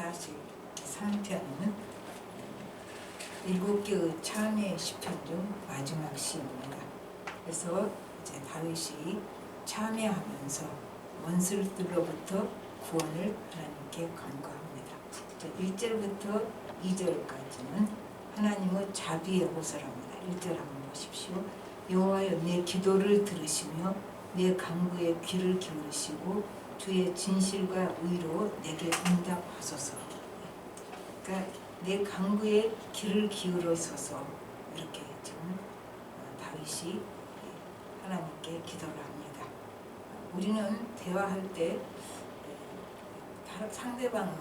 143편은 7개의 참회의 시편 중 마지막 시입니다. 그래서 이제 다윗이 참회하면서 원수들로부터 구원을 하나님께 간구합니다. 1절부터 2절까지는 하나님의 자비의 호소랍니다. 1절 한번 보십시오. 여호와여, 내 기도를 들으시며 내 간구에 귀를 기울이시고 주의 진실과 의로 내게 응답하소서. 그러니까 내 간구에 귀를 기울여서서 이렇게 지금 다윗이 하나님께 기도를 합니다. 우리는 대화할 때 상대방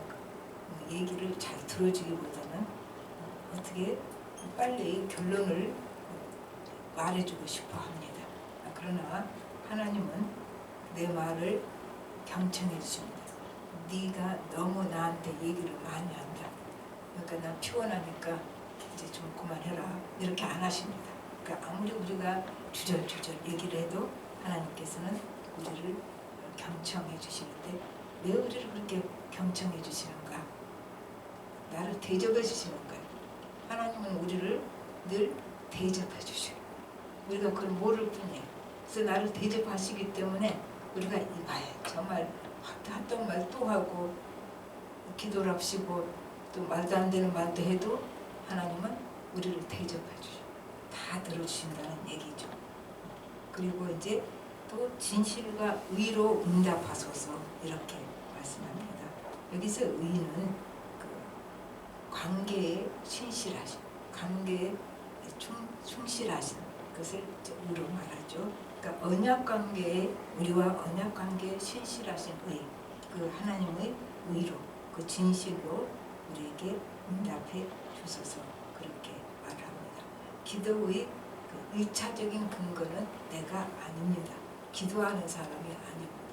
얘기를 잘 들어주기보다는 어떻게 빨리 결론을 말해주고 싶어 합니다. 그러나 하나님은 내 말을 경청해 주십니다. 네가 너무 나한테 얘기를 많이 한다. 그러니까 나 피곤하니까 이제 좀 그만해라. 이렇게 안 하십니다. 그러니까 아무리 우리가 주절주절 얘기를 해도 하나님께서는 우리를 경청해 주시는데 왜 우리를 그렇게 경청해 주시는가? 나를 대접해 주시는 거예요. 하나님은 우리를 늘 대접해 주셔요. 우리가 그걸 모를 뿐이에요. 그래서 나를 대접하시기 때문에 우리가 이봐야 정말 했던 말 또 하고 기도를 합시고 또 말도 안 되는 말도 해도 하나님은 우리를 대접해 주셔요. 다 들어주신다는 얘기죠. 그리고 이제 또 진실과 의로 응답하소서 이렇게 말씀합니다. 여기서 의는 그 관계에 신실하신, 관계에 충실하신 것을 의로 말하죠. 그러니까 언약관계에 우리와 언약관계에 신실하신 의, 그 하나님의 의로, 그 진실로 우리에게 응답해 주소서 그렇게 말합니다. 기도의 그 1차적인 근거는 내가 아닙니다. 기도하는 사람이 아닙니다.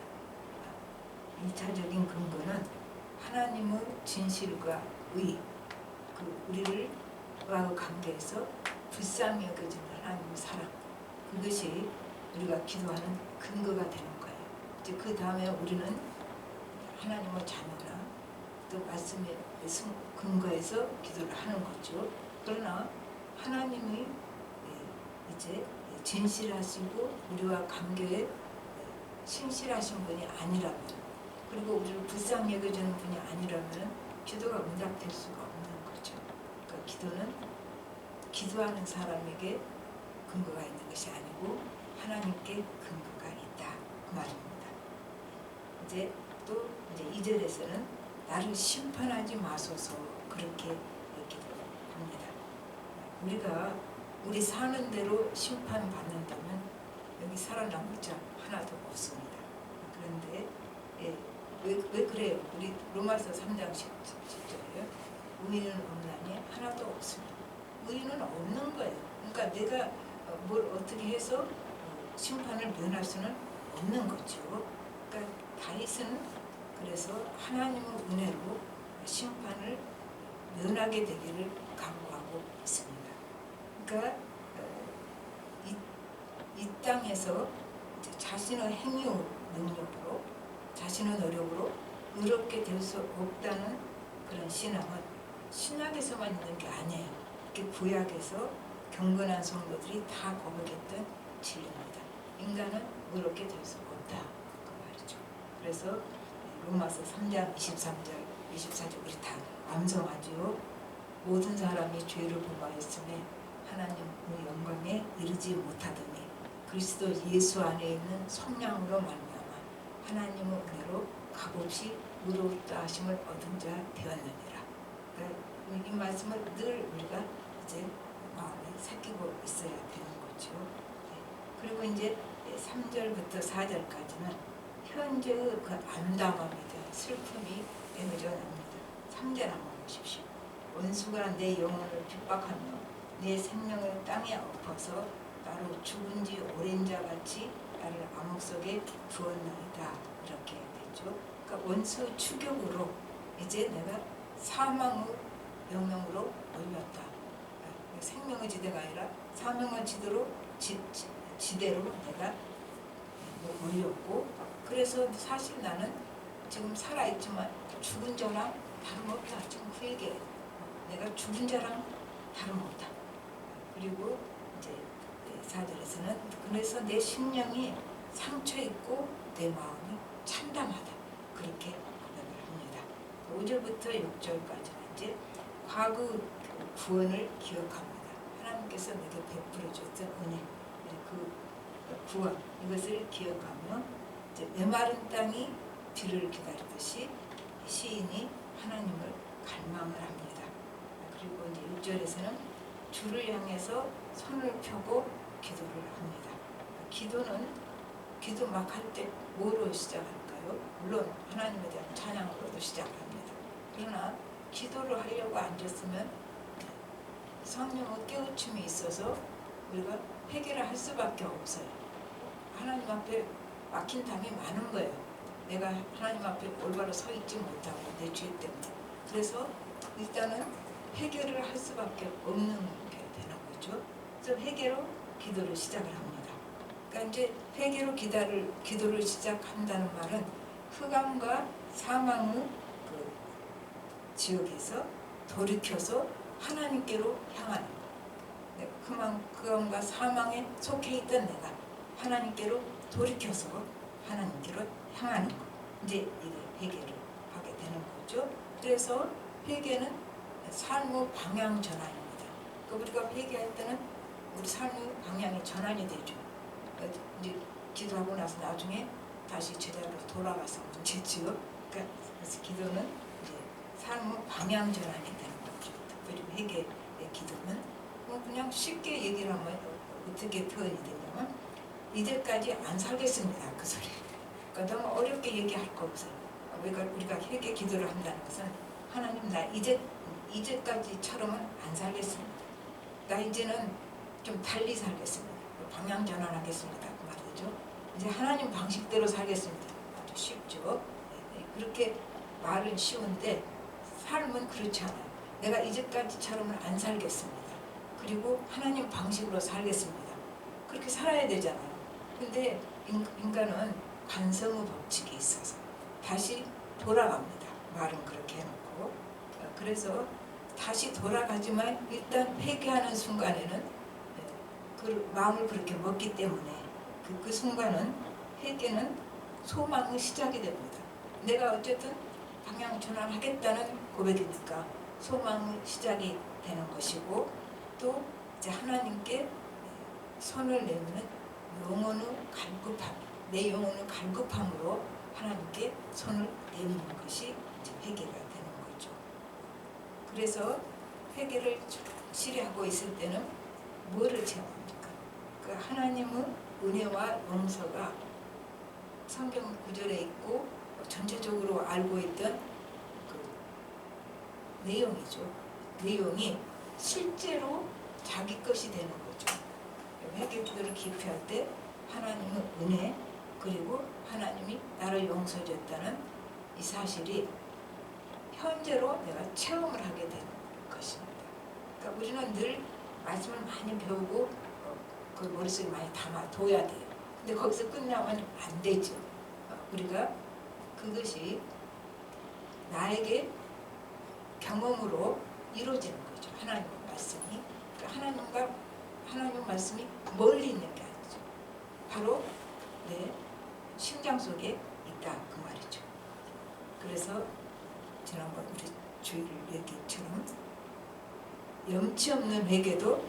1차적인 근거는 하나님의 진실과 의, 그 우리를 와의 관계에서 불쌍히 여겨지는 하나님의 사랑, 그것이 우리가 기도하는 근거가 되는 거예요. 이제 그 다음에 우리는 하나님의 자녀나 또 말씀의 근거에서 기도를 하는 거죠. 그러나 하나님이 이제 진실하시고 우리와 관계에 신실하신 분이 아니라면, 그리고 우리를 불쌍히 여겨주는 분이 아니라면 기도가 응답될 수가 없는 거죠. 그러니까 기도는 기도하는 사람에게 근거가 있는 것이 아니고 하나님께 근거가 있다 그 말입니다. 이제 또 이제 2절에서는 나를 심판하지 마소서 그렇게 기도합니다. 우리가 우리 사는 대로 심판받는다면 여기 살아남을 자 하나도 없습니다. 그런데 왜 그래요? 우리 로마서 3장 10절이에요. 의인은 없나니 하나도 없습니다. 의인은 없는 거예요. 그러니까 내가 뭘 어떻게 해서 심판을 면할 수는 없는 거죠. 그러니까 다윗은 그래서 하나님의 은혜로 심판을 면하게 되기를 간구하고 있습니다. 그러니까 이 땅에서 자신의 행위 능력으로, 자신의 노력으로 의롭게 될 수 없다는 그런 신앙은 신약에서만 있는 게 아니에요. 구약에서 경건한 성도들이 다 고백했던 진리입니다. 인간은 의롭게 될 수 없다 그 말이죠. 그래서 로마서 3장 23절 24절 우리 다 암송하지요. 모든 사람이 죄를 범하였음에 하나님의 영광에 이르지 못하더니 그리스도 예수 안에 있는 성령으로 말미암아 하나님의 은혜로 값없이 의롭다 하심을 얻은 자 되었느니라. 그러니까 이 말씀을 늘 우리가 이제 마음에 새기고 있어야 되는 거죠. 그리고 이제 3절부터 4절까지는 현재의 그 암담함에 대한 슬픔이 에너지가 납니다. 3절 한번 보십시오. 원수가 내 영혼을 핍박하며 내 생명을 땅에 엎어서 나로 죽은 지 오랜 자 같이 나를 암흑 속에 두었나이다 이렇게 되죠. 그러니까 원수 추격으로 이제 내가 사망의 영역으로 올렸다. 생명의 지대가 아니라 사명의 지대로 내가 올렸고, 그래서 사실 나는 지금 살아있지만 죽은 자랑 다름없다. 지금 그 얘기예요. 내가 죽은 자랑 다름없다. 그리고 이제 4절에서는 그래서 내 심령이 상처 있고 내 마음이 참담하다. 그렇게 고백을 합니다. 5절부터 6절까지는 이제 과거 구원을 기억합니다. 하나님께서 내게 베풀어 줬던 은혜, 그 구원 이것을 기억하며 이제 메마른 땅이 비를 기다리듯이 시인이 하나님을 갈망을 합니다. 그리고 이제 6절에서는 주를 향해서 손을 펴고 기도를 합니다. 기도 막 할 때 뭐로 시작할까요? 물론 하나님에 대한 찬양으로도 시작합니다. 그러나 기도를 하려고 앉았으면 성령의 깨우침이 있어서 우리가 회개를 할 수밖에 없어요. 하나님 앞에 막힌 담이 많은 거예요. 내가 하나님 앞에 올바로 서 있지 못하고 내 죄 때문에. 그래서 일단은 회개를 할 수밖에 없는 게 되는 거죠. 그래서 회개로 기도를 시작을 합니다. 그러니까 이제 회개로 기도를 시작한다는 말은 흑암과 사망의 그 지역에서 돌이켜서 하나님께로 향하는 거. 흑암과 사망에 속해 있던 내가 하나님께로 돌이켜서 하나님께로 향하는 거. 이제 이게 회개를 하게 되는 거죠. 그래서 회개는 삶의 방향 전환입니다. 그러니까 우리가 회개할 때는 우리 삶의 방향이 전환이 되죠. 이제 기도하고 나서 나중에 다시 제대로 돌아가서 문제지요. 그러니까 그래서 기도는 이제 삶의 방향 전환이 되는 거죠. 특별히 회개의 기도는 뭐 그냥 쉽게 얘기를 하면 어떻게 표현이 되냐면 이제까지 안 살겠습니다. 그 소리. 그러니까 너무 어렵게 얘기할 거 없어요. 우리가 회개 기도를 한다는 것은 하나님 나 이제까지처럼은 안 살겠습니다. 나 이제는 좀 달리 살겠습니다. 방향 전환하겠습니다. 그 말이죠. 이제 하나님 방식대로 살겠습니다. 아주 쉽죠. 그렇게 말은 쉬운데 삶은 그렇지 않아요. 내가 이제까지처럼은 안 살겠습니다. 그리고 하나님 방식으로 살겠습니다. 그렇게 살아야 되잖아요. 근데 인간은 관성의 법칙이 있어서 다시 돌아갑니다. 말은 그렇게 해놓고. 그래서 다시 돌아가지만 일단 회개하는 순간에는 그 마음을 그렇게 먹기 때문에 그 순간은 회개는 소망의 시작이 됩니다. 내가 어쨌든 방향 전환하겠다는 고백이니까 소망의 시작이 되는 것이고 또 이제 하나님께 손을 내미는 영혼의 갈급함, 내 영혼의 갈급함으로 하나님께 손을 내미는 것이 이제 회개가 되는 거죠. 그래서 회개를 실행하고 있을 때는 뭐를 체험합니까? 그 하나님의 은혜와 용서가 성경 구절에 있고 전체적으로 알고 있던 그 내용이죠. 내용이 실제로 자기 것이 되는 거죠. 회개 기도를 기표할 때 하나님의 은혜 그리고 하나님이 나를 용서해줬다는 이 사실이 현재로 내가 체험을 하게 되는 것입니다. 그러니까 우리는 늘 말씀을 많이 배우고 그 머릿속에 많이 담아둬야 돼요. 근데 거기서 끝나면 안 되죠. 우리가 그것이 나에게 경험으로 이루어지는 거죠. 하나님의 말씀이. 그러니까 하나님의 말씀이 멀리 있는 게 아니죠. 바로 내 심장 속에 있다 그 말이죠. 그래서 지난번 우리 주일 얘기처럼 염치 없는 회개도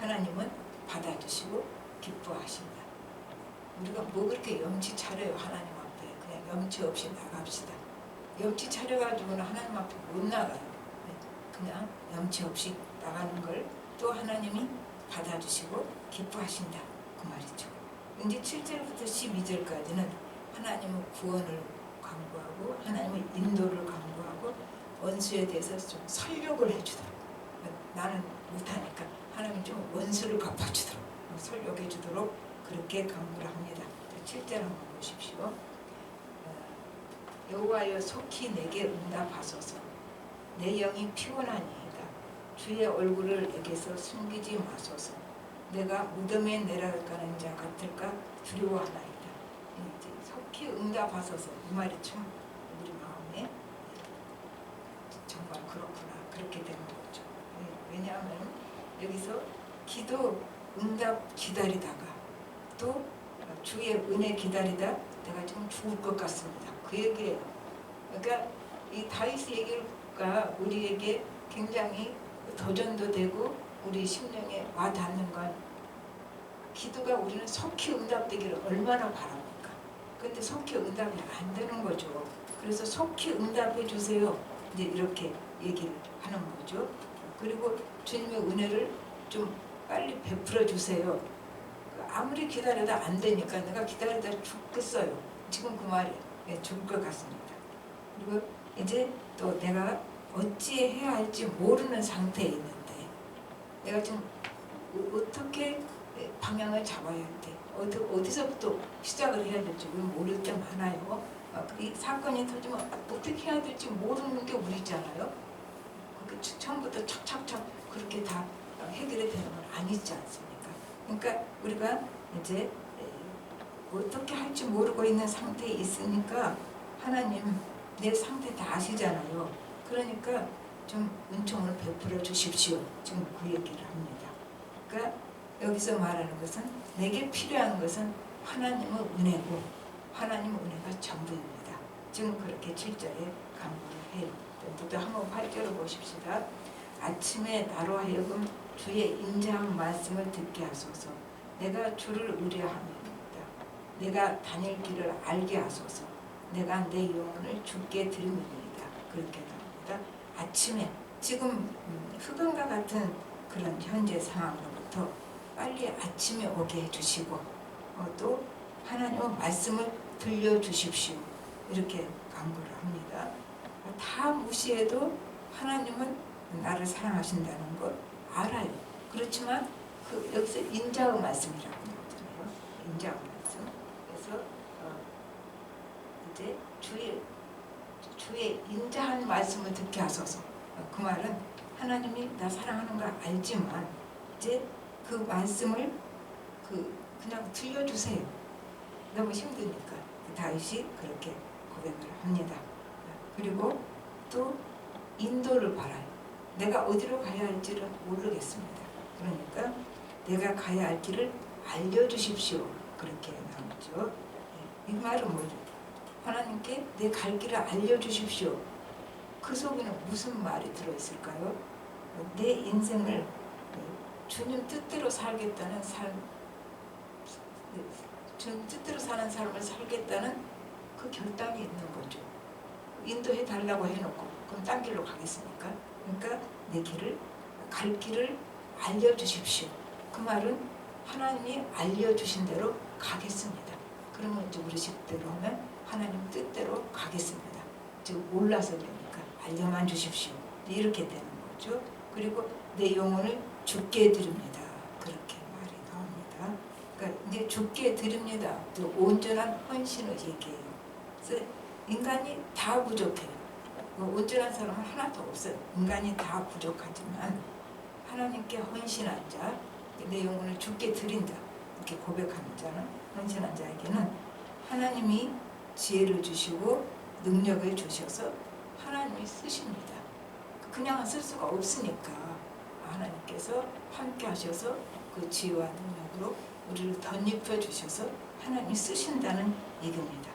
하나님은 받아주시고 기뻐하신다. 우리가 뭐 그렇게 염치 차려요 하나님 앞에. 그냥 염치 없이 나갑시다. 염치 차려가지고는 하나님 앞에 못 나가요. 그냥 염치 없이 나가는 걸 또 하나님이 받아주시고 기뻐하신다 그 말이죠. 이제 7절부터 12절까지는 하나님의 구원을 강구하고 하나님의 인도를 강구하고 원수에 대해서 좀 설욕을 해주도록, 나는 못하니까 하나님 좀 원수를 갚아주도록 설욕해 주도록 그렇게 강구를 합니다. 7절 한번 보십시오. 여호와여 속히 내게 응답하소서. 내 영이 피곤하니이다. 주의 얼굴을 내게서 숨기지 마소서. 내가 무덤에 내려가는 자 같을까 두려워하나이다. 속히 응답하소서. 이 말이 참 우리 마음에 그렇구나 그렇게 되는 거죠. 왜냐하면 여기서 기도 응답 기다리다가 또 주의 은혜 기다리다 내가 지금 죽을 것 같습니다. 그 얘기예요. 그러니까 이 다윗 얘기가 우리에게 굉장히 도전도 되고 우리 심령에 와 닿는 건 기도가 우리는 속히 응답되기를 얼마나 바랍니까? 그런데 속히 응답이 안 되는 거죠. 그래서 속히 응답해 주세요. 이제 이렇게 얘기를 하는 거죠. 그리고 주님의 은혜를 좀 빨리 베풀어 주세요. 아무리 기다려도 안 되니까 내가 기다리다 죽겠어요. 지금 그 말이 죽을 것 같습니다. 그리고 이제 또 내가 어찌해야 할지 모르는 상태에 있는데 내가 지금 어떻게 방향을 잡아야 할지 어디서부터 시작을 해야 될지 모를 때 많아요. 이 사건이 터지면 어떻게 해야 될지 모르는 게 우리잖아요. 처음부터 착착착 그렇게 다 해결이 되는 건 아니지 않습니까? 그러니까 우리가 이제 어떻게 할지 모르고 있는 상태에 있으니까 하나님 내 상태 다 아시잖아요. 그러니까 좀 은총을 베풀어 주십시오. 지금 그 얘기를 합니다. 그러니까 여기서 말하는 것은 내게 필요한 것은 하나님의 은혜고 하나님의 은혜가 전부입니다. 지금 그렇게 7절에 강조를 해요. 또 한번 8절을 보십시다. 아침에 나로 하여금 주의 인자한 말씀을 듣게 하소서. 내가 주를 의뢰함이니이다. 내가 다닐 길을 알게 하소서. 내가 내 영혼을 주께 드림이니이다. 그렇게 나옵니다. 아침에 지금 흑암과 같은 그런 현재 상황으로부터 빨리 아침에 오게 해주시고 또 하나님의 말씀을 들려주십시오. 이렇게 간구를 합니다. 다 무시해도 하나님은 나를 사랑하신다는 걸 알아요. 그렇지만 여기서 인자의 말씀이라고 나오잖아요. 인자의 말씀. 그래서 이제 주의 인자한 말씀을 듣게 하소서. 그 말은 하나님이 나 사랑하는 걸 알지만 이제 그 말씀을 그냥 들려주세요. 너무 힘드니까 다윗이 그렇게 고백을 합니다. 그리고 또 인도를 바라요. 내가 어디로 가야 할지를 모르겠습니다. 그러니까 내가 가야 할 길을 알려주십시오. 그렇게 나오죠. 이 말은 뭐죠? 하나님께 내 갈 길을 알려주십시오. 그 속에는 무슨 말이 들어있을까요? 내 인생을 주님 뜻대로 살겠다는 주님 뜻대로 사는 삶을 살겠다는 그 결단이 있는 거죠. 인도해 달라고 해놓고 그럼 딴 길로 가겠습니까? 그러니까 갈 길을 알려주십시오. 그 말은 하나님이 알려주신 대로 가겠습니다. 그러면 이제 우리 식대로 하면 하나님 뜻대로 가겠습니다. 즉 몰라서 그러니까 알려만 주십시오. 이렇게 되는 거죠. 그리고 내 영혼을 주께 드립니다. 그렇게 말이 나옵니다. 그러니까 이제 주께 드립니다. 또 온전한 헌신을 얘기해요. 그래서 인간이 다 부족해요. 온전한 사람은 하나도 없어요. 인간이 다 부족하지만 하나님께 헌신한 자, 내 영혼을 주께 드린다. 이렇게 고백하는 자는 헌신한 자에게는 하나님이 지혜를 주시고 능력을 주셔서 하나님이 쓰십니다. 그냥 쓸 수가 없으니까 하나님께서 함께 하셔서 그 지혜와 능력으로 우리를 덧입혀 주셔서 하나님이 쓰신다는 얘기입니다.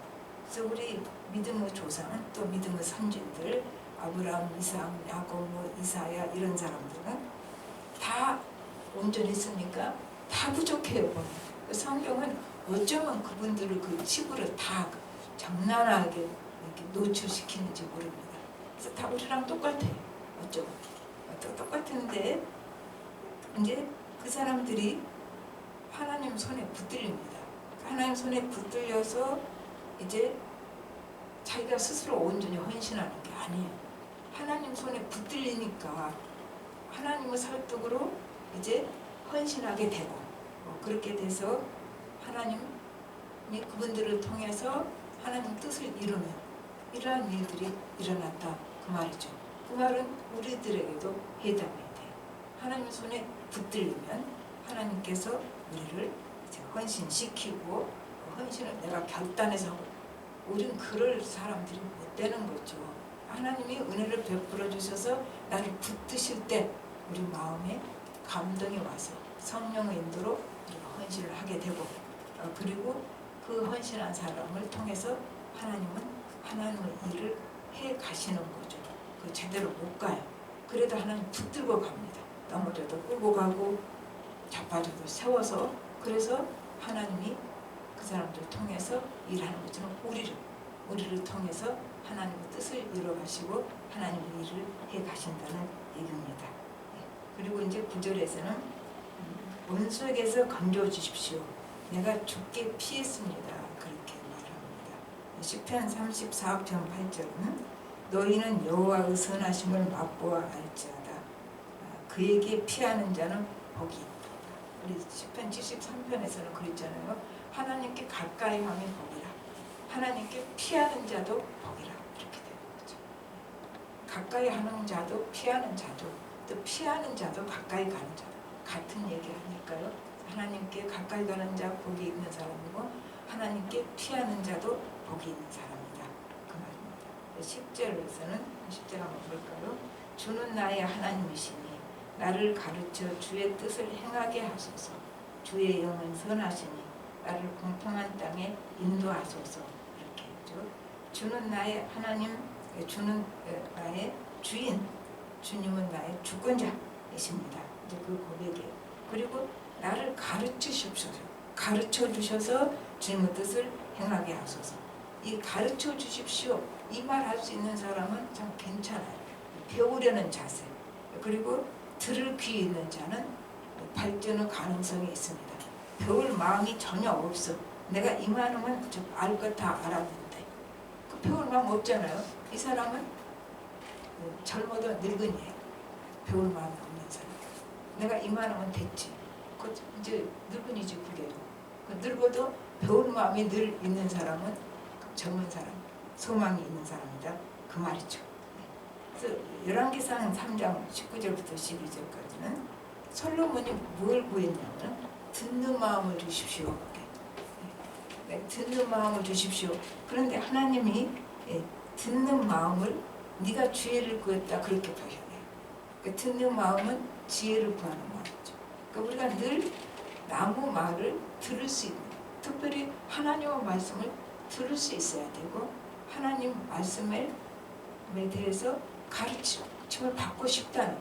그래서 우리 믿음의 조상은 또 믿음의 선진들 아브라함, 이삭, 야곱, 이사야 이런 사람들은 다 온전했습니까? 다 부족해요. 성경은 어쩌면 그분들을 그 치부를 다 장난하게 이렇게 노출시키는지 모릅니다. 그래서 다 우리랑 똑같아요. 어쩌면 똑같은데 이제 그 사람들이 하나님 손에 붙들립니다. 하나님 손에 붙들려서 이제 자기가 스스로 온전히 헌신하는 게 아니에요. 하나님 손에 붙들리니까 하나님의 설득으로 이제 헌신하게 되고 그렇게 돼서 하나님이 그분들을 통해서 하나님 뜻을 이루는 이러한 일들이 일어났다 그 말이죠. 그 말은 우리들에게도 해당이 돼요. 하나님 손에 붙들리면 하나님께서 우리를 이제 헌신시키고 그 헌신을 내가 결단해서 하고 우린 그럴 사람들이 못 되는 거죠. 하나님이 은혜를 베풀어 주셔서 나를 붙드실 때 우리 마음에 감동이 와서 성령의 인도로 우리가 헌신을 하게 되고 그리고 그 헌신한 사람을 통해서 하나님은 하나님의 일을 해 가시는 거죠. 그 제대로 못 가요. 그래도 하나님 붙들고 갑니다. 넘어져도 끌고 가고 자빠져도 세워서 그래서 하나님이 그 사람들 통해서 일하는 것처럼 우리를 통해서 하나님의 뜻을 이루어가시고 하나님의 일을 해 가신다는 얘기입니다. 그리고 이제 9절에서는 원수에게서 건져 주십시오. 내가 죽게 피했습니다. 그렇게 말합니다. 시편 34편 8절은 너희는 여호와의 선하심을 맛보아 알지어다. 그에게 피하는 자는 복이 있다. 우리 시편 73편에서는 그랬잖아요. 하나님께 가까이 하면 복이라. 하나님께 피하는 자도 복이라. 이렇게 되는 거죠. 가까이 하는 자도 피하는 자도 또 피하는 자도 가까이 가는 자도 같은 얘기 아닐까요? 하나님께 가까이 가는 자 복이 있는 사람이고 하나님께 피하는 자도 복이 있는 사람이다. 그 말입니다. 10절에서는 10절 한번 볼까요? 주는 나의 하나님이시니 나를 가르쳐 주의 뜻을 행하게 하소서. 주의 영은 선하시니 나를 공평한 땅에 인도하소서. 이렇게 했죠. 주는 나의 하나님, 주는 나의 주인, 주님은 나의 주권자이십니다. 이제 그 고백이에요. 그리고 나를 가르치십시오. 가르쳐 주셔서 주님의 뜻을 행하게 하소서. 이 가르쳐 주십시오. 이 말 할 수 있는 사람은 참 괜찮아요. 배우려는 자세. 그리고 들을 귀 있는 자는 발전의 가능성이 있습니다. 배울 마음이 전혀 없어. 내가 이만하면 알 것 다 알았는데 그 배울 마음 없잖아요. 이 사람은 젊어도 늙은이에요. 배울 마음이 없는 사람. 내가 이만하면 됐지. 그 이제 늙은이지 그게. 늙어도 배울 마음이 늘 있는 사람은 젊은 사람, 소망이 있는 사람이다. 그 말이죠. 그래서 열왕기상 3장 19절부터 12절까지는 솔로몬이 뭘 구했냐면 듣는 마음을 주십시오. 듣는 마음을 주십시오. 그런데 하나님이 듣는 마음을 네가 지혜를 구했다 그렇게 표현해요. 듣는 마음은 지혜를 구하는 마음이죠. 그러니까 우리가 늘 나무 말을 들을 수 있는, 특별히 하나님의 말씀을 들을 수 있어야 되고 하나님 말씀에 대해서 가르침을 받고 싶다는,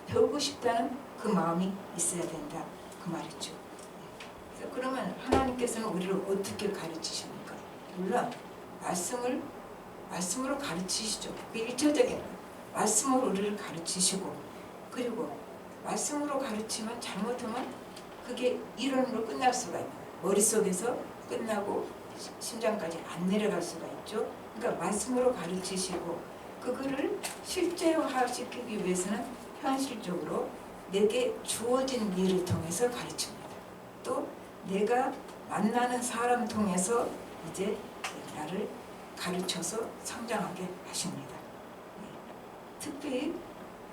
배우고 싶다는 그 마음이 있어야 된다 그 말이죠. 그래서 그러면 하나님께서는 우리를 어떻게 가르치십니까? 물론 말씀으로 가르치시죠. 그게 일차적인 말씀으로 우리를 가르치시고, 그리고 말씀으로 가르치면 잘못하면 그게 이론으로 끝날 수가 있고 머릿속에서 끝나고 심장까지 안 내려갈 수가 있죠. 그러니까 말씀으로 가르치시고 그거를 실제화시키기 위해서는 현실적으로 내게 주어진 일을 통해서 가르칩니다. 또 내가 만나는 사람 통해서 이제 나를 가르쳐서 성장하게 하십니다. 특히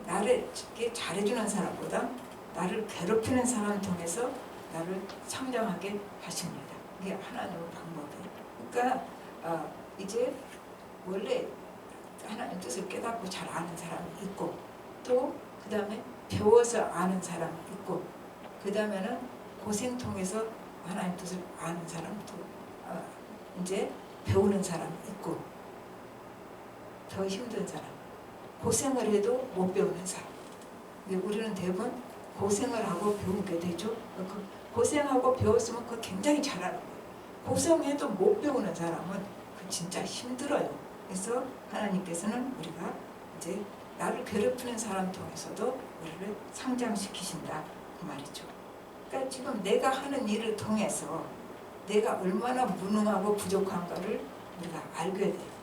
나를 잘해주는 사람보다 나를 괴롭히는 사람 통해서 나를 성장하게 하십니다. 이게 하나님의 방법이에요. 그러니까 이제 원래 하나님 뜻을 깨닫고 잘 아는 사람이 있고, 또 그 다음에 배워서 아는 사람이 있고, 그 다음에는 고생 통해서 하나님 뜻을 아는 사람도 이제 배우는 사람이 있고, 더 힘든 사람, 고생을 해도 못 배우는 사람. 근데 우리는 대부분 고생을 하고 배우게 되죠. 고생하고 배웠으면 그거 굉장히 잘하는 거예요. 고생해도 못 배우는 사람은 그 진짜 힘들어요. 그래서 하나님께서는 우리가 이제 나를 괴롭히는 사람 통해서도 우리를 성장시키신다 그 말이죠. 그러니까 지금 내가 하는 일을 통해서 내가 얼마나 무능하고 부족한가를 우리가 알게 돼요.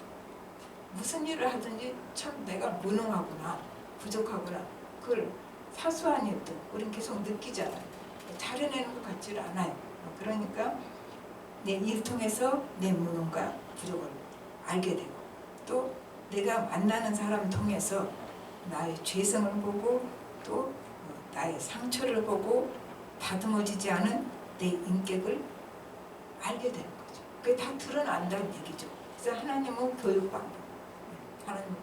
무슨 일을 하든지 참 내가 무능하구나, 부족하구나, 그걸 사소한 일도 우리는 계속 느끼잖아요. 잘해내는 것 같지를 않아요. 그러니까 내 일 통해서 내 무능과 부족을 알게 되고, 또 내가 만나는 사람 통해서 나의 죄성을 보고, 또 나의 상처를 보고 다듬어지지 않은 내 인격을 알게 되는 거죠. 그게 다 드러난다는 얘기죠. 그래서 하나님은 교육 방법, 하나님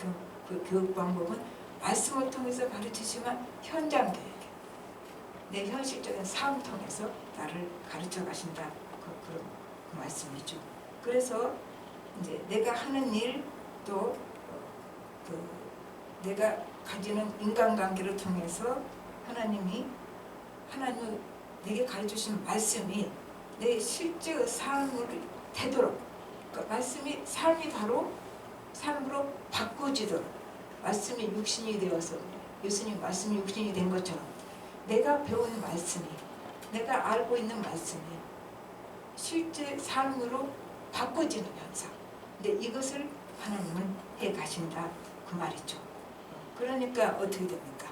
그 교육 방법은 말씀을 통해서 가르치지만 현장 교육, 내 현실적인 삶 통해서 나를 가르쳐 가신다. 그런 그 말씀이죠. 그래서 이제 내가 하는 일 또 내가 가지는 인간관계를 통해서 하나님이 내게 가르쳐주신 말씀이 내 실제의 삶으로 되도록, 그러니까 말씀이 삶이 바로 삶으로 바꾸지도록, 말씀이 육신이 되어서 예수님 말씀이 육신이 된 것처럼 내가 배운 말씀이, 내가 알고 있는 말씀이 실제 삶으로 바꿔지는 현상. 근데 이것을 하나님은 해 가신다 그 말이죠. 그러니까 어떻게 됩니까?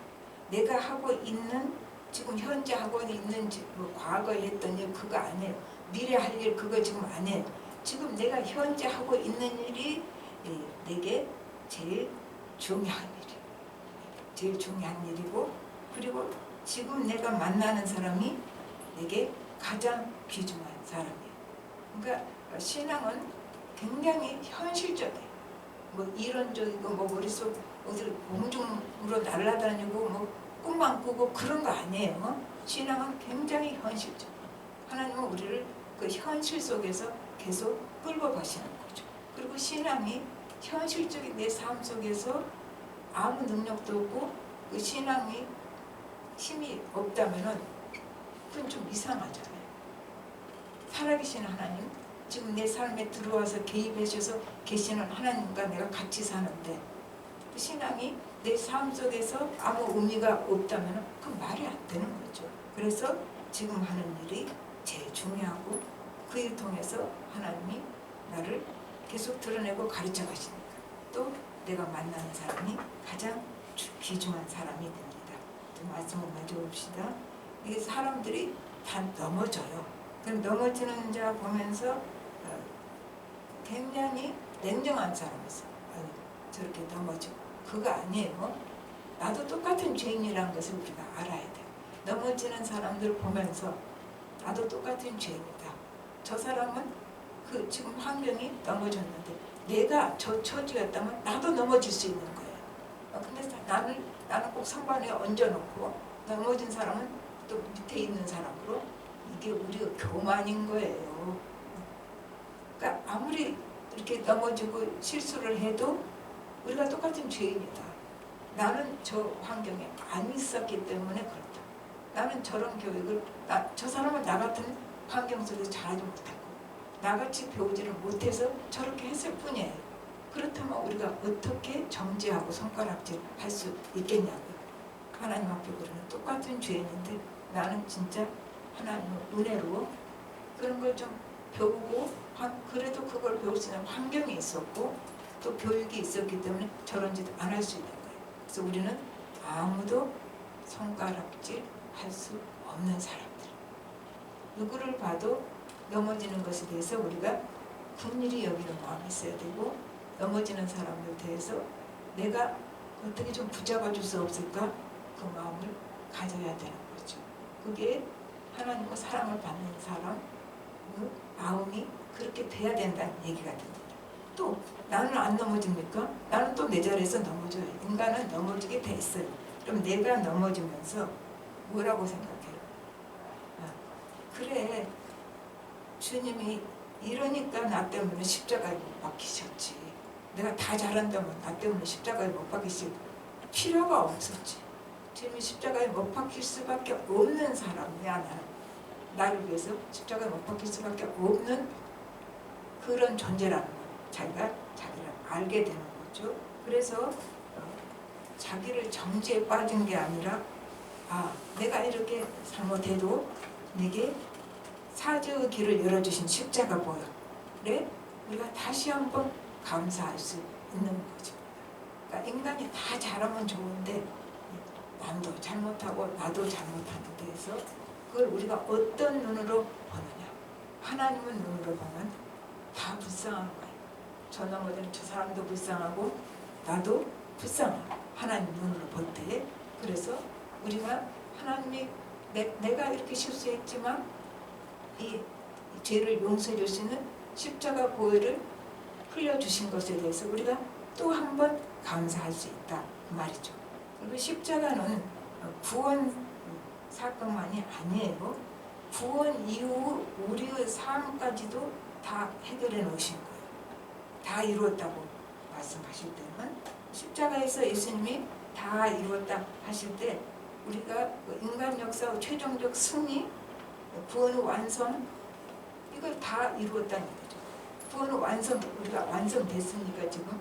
내가 하고 있는, 지금 현재 하고 있는 뭐 과거에 했던 일 그거 아니에요. 미래 할 일 그거 지금 아니에요. 지금 내가 현재 하고 있는 일이 내게 제일 중요한 일이에요. 제일 중요한 일이고, 그리고 지금 내가 만나는 사람이 내게 가장 귀중한 사람이에요. 그러니까 신앙은 굉장히 현실적이에요. 뭐 이론적이고 뭐 머릿속 어디 공중으로 날아다니고 뭐 꿈만 꾸고 그런 거 아니에요. 신앙은 굉장히 현실적. 하나님은 우리를 그 현실 속에서 계속 끌고 가시는 거죠. 그리고 신앙이 현실적인 내 삶 속에서 아무 능력도 없고 그 신앙이 힘이 없다면은 그건 좀 이상하잖아요. 살아계신 하나님, 지금 내 삶에 들어와서 개입해 주셔서 계시는 하나님과 내가 같이 사는데 그 신앙이 내 삶 속에서 아무 의미가 없다면 그 말이 안 되는 거죠. 그래서 지금 하는 일이 제일 중요하고 그 일 통해서 하나님이 나를 계속 드러내고 가르쳐 가시니까 또 내가 만나는 사람이 가장 귀중한 사람이 됩니다. 또 말씀을 마저 봅시다. 이게 사람들이 다 넘어져요. 그럼 넘어지는 자 보면서 굉장히 냉정한 사람이 있어요. 저렇게 넘어지고 그거 아니에요. 나도 똑같은 죄인이라는 것을 우리가 알아야 돼요. 넘어지는 사람들 보면서 나도 똑같은 죄인이다. 저 사람은 그 지금 환경이 넘어졌는데 내가 저 처지였다면 나도 넘어질 수 있는 거예요. 근데 나는 꼭 선반에 얹어놓고 넘어진 사람은 또 밑에 있는 사람으로, 이게 우리가 교만인 거예요. 그러니까 아무리 이렇게 넘어지고 실수를 해도 우리가 똑같은 죄인이다. 나는 저 환경에 안 있었기 때문에 그렇다. 나는 저런 교육을, 저 사람은 나 같은 환경 속에서 자라지 못했고 나같이 배우지를 못해서 저렇게 했을 뿐이에요. 그렇다면 우리가 어떻게 정죄하고 손가락질 할 수 있겠냐고요. 하나님 앞에 우리는 똑같은 죄인인데 나는 진짜 하나님의 은혜로 그런 걸 좀 배우고, 그래도 그걸 배울 수 있는 환경이 있었고 또 교육이 있었기 때문에 저런 짓 안 할 수 있는 거예요. 그래서 우리는 아무도 손가락질 할 수 없는 사람들, 누구를 봐도 넘어지는 것에 대해서 우리가 긍휼히 여기는 마음이 있어야 되고, 넘어지는 사람들 대해서 내가 어떻게 좀 붙잡아 줄 수 없을까, 그 마음을 가져야 되는 거죠. 그게 하나님과 사랑을 받는 사람 그 마음이 그렇게 돼야 된다는 얘기가 됩니다. 또 나는 안 넘어집니까? 나는 또 내 자리에서 넘어져요. 인간은 넘어지게 돼 있어요. 그럼 내가 넘어지면서 뭐라고 생각해요? 그래, 주님이 이러니까 나 때문에 십자가에 못 박히셨지. 내가 다 잘한다면 나 때문에 십자가에 못 박히실 필요가 없었지. 주님이 십자가에 못 박힐 수밖에 없는 사람이야. 나를 위해서 십자가에 못 박힐 수밖에 없는 그런 존재라는 걸 자기를 알게 되는 거죠. 그래서 자기를 정죄에 빠진 게 아니라 내가 이렇게 잘못해도 내게 사죄의 길을 열어주신 십자가 보여. 그래? 우리가 다시 한번 감사할 수 있는 거죠. 그러니까 인간이 다 잘하면 좋은데 남도 잘못하고 나도 잘못하는 데에서 그걸 우리가 어떤 눈으로 보느냐. 하나님의 눈으로 보면 다 불쌍한 거예요. 저 넘어지는 저 사람도 불쌍하고 나도 불쌍하고 하나님 눈으로 볼 때, 그래서 우리가 하나님이 내가 이렇게 실수했지만 이 죄를 용서해 줄 수 있는 십자가 보혈을 흘려주신 것에 대해서 우리가 또 한 번 감사할 수 있다 그 말이죠. 그리고 십자가는 구원 사건만이 아니에요. 구원 이후 우리의 삶까지도 다 해결해 놓으신 거예요. 다 이루었다고 말씀하실 때는 십자가에서 예수님이 다 이루었다 하실 때 우리가 인간 역사의 최종적 승리, 구원의 완성 이걸 다 이루었다는 거죠. 구원의 완성, 우리가 완성됐습니까 지금?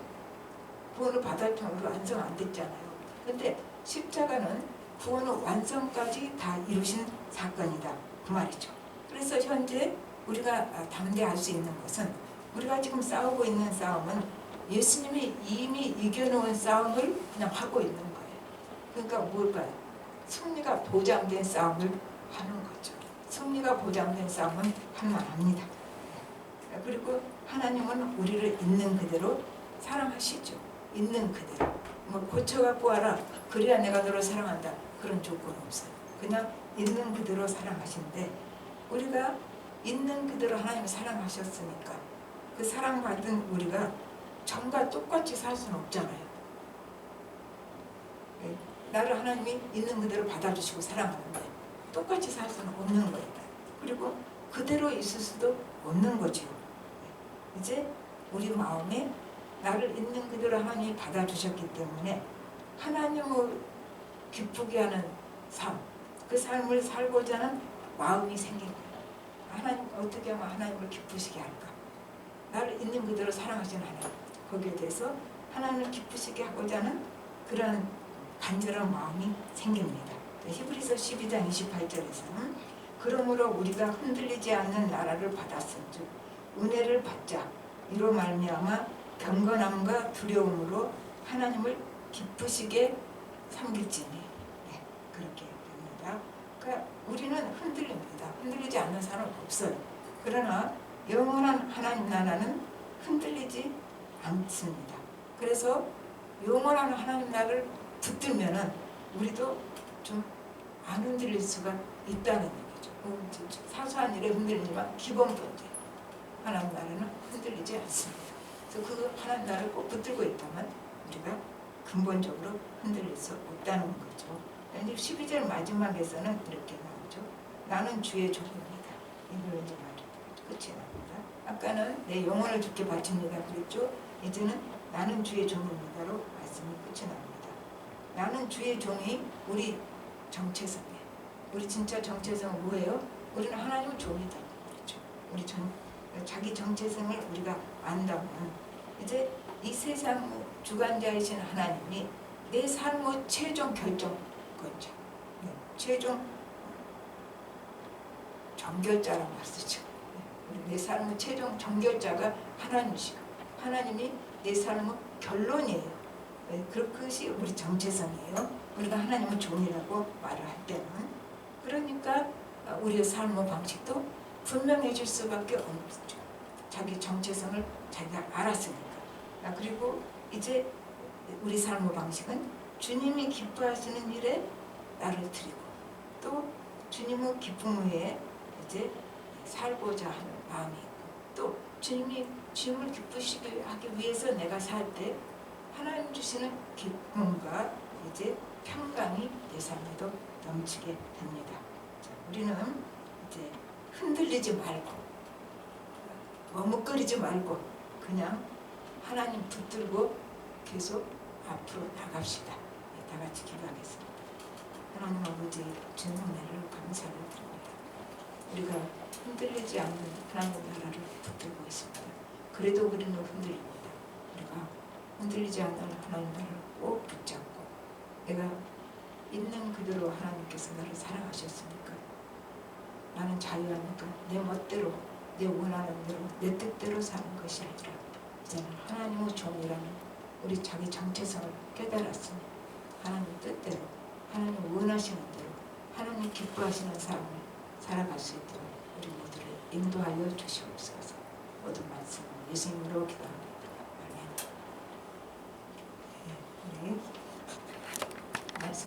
구원을 받았지만 우리가 완성 안 됐잖아요. 근데 십자가는 구원의 완성까지 다 이루신 사건이다 그 말이죠. 그래서 현재 우리가 담대할 수 있는 것은 우리가 지금 싸우고 있는 싸움은 예수님이 이미 이겨놓은 싸움을 그냥 하고 있는 거예요. 그러니까 뭘까요? 승리가 보장된 싸움을 하는 거죠. 승리가 보장된 싸움은 할만합니다. 그리고 하나님은 우리를 있는 그대로 사랑하시죠. 있는 그대로. 뭐 고쳐갖고 와라. 그래야 내가 너를 사랑한다. 그런 조건 없어요. 그냥 있는 그대로 사랑하신데 우리가 있는 그대로 하나님을 사랑하셨으니까 그 사랑받은 우리가 전과 똑같이 살 수는 없잖아요. 나를 하나님이 있는 그대로 받아주시고 사랑하는데 똑같이 살 수는 없는 거예요. 그리고 그대로 있을 수도 없는 거죠. 이제 우리 마음에 나를 있는 그대로 하나님이 받아주셨기 때문에 하나님을 기쁘게 하는 삶, 그 삶을 살고자 하는 마음이 생긴 거예요. 하나님 어떻게 하면 하나님을 기쁘시게 할까? 나를 있는 그대로 사랑하시는 하나님, 거기에 대해서 하나님을 기쁘시게 하고자 하는 그런 간절한 마음이 생깁니다. 히브리서 12장 28절에서는 그러므로 우리가 흔들리지 않는 나라를 받았은즉 은혜를 받자 이로 말미암아 경건함과 두려움으로 하나님을 기쁘시게 섬길지니 그렇게 됩니다. 그러니까 우리는 흔들립니다. 흔들리지 않는 사람 없어요. 그러나 영원한 하나님 나라는 흔들리지 않습니다. 그래서 영원한 하나님 나라를 붙들면은 우리도 좀 안 흔들릴 수가 있다는 얘기죠. 사소한 일에 흔들리지만 기본 문제 하나님 나라는 흔들리지 않습니다. 그래서 그 하나님 나라를 꼭 붙들고 있다면 우리가 근본적으로 흔들릴 수 없다는 거죠. 12절 마지막에서는 이렇게 나오죠. 나는 주의 종입니다. 이걸 이제 끝이 납니다. 아까는 내 영혼을 주께 바칩니다 그랬죠. 이제는 나는 주의 종입니다로 말씀이 끝이 납니다. 나는 주의 종이 우리 정체성이에요. 우리 진짜 정체성은 뭐예요? 우리는 하나님의 종이다. 그렇죠. 우리 자기 정체성을 우리가 안다면 이제 이 세상 주관자이신 하나님이 내 삶의 최종 결정권자, 최종 정결자라고 말쓰죠. 내 삶의 최종 정결자가 하나님이시고 하나님이 내 삶의 결론이에요. 그것이 우리 정체성이에요. 우리가 하나님의 종이라고 말을 할 때는 그러니까 우리의 삶의 방식도 분명해질 수밖에 없죠. 자기 정체성을 자기가 알았으니까. 그리고 이제 우리 삶의 방식은 주님이 기뻐하시는 일에 나를 드리고 또 주님의 기쁨 위에 이제 살고자 하는 마음이 있고 또 주님을 기쁘시게 하기 위해서 내가 살 때 하나님 주시는 기쁨과 이제 평강이 내 삶에도 넘치게 됩니다. 자, 우리는 이제 흔들리지 말고 머뭇거리지 말고 그냥 하나님 붙들고 계속 앞으로 나갑시다. 다 같이 기도하겠습니다. 하나님 아버지 주님 은혜를 감사를 드립니다. 우리가 흔들리지 않는 하나님 나라를 붙들고 있습니다. 그래도 우리는 흔들립니다. 우리가 흔들리지 않는 하나님 나라를 꼭 붙잡고 내가 있는 그대로 하나님께서 나를 사랑하셨으니까 나는 자유하니까 내 멋대로 내 원하는 대로 내 뜻대로 사는 것이 아니라 이제는 하나님의 종이라는 우리 자기 정체성을 깨달았으니 하나님 뜻대로 하나님 원하시는 대로 하나님 기뻐하시는 삶을 살아갈 수 있도록 우리 모두를 인도하여 주시옵소서. 모든 말씀을 예수님으로 기도합니다. 아멘. 네.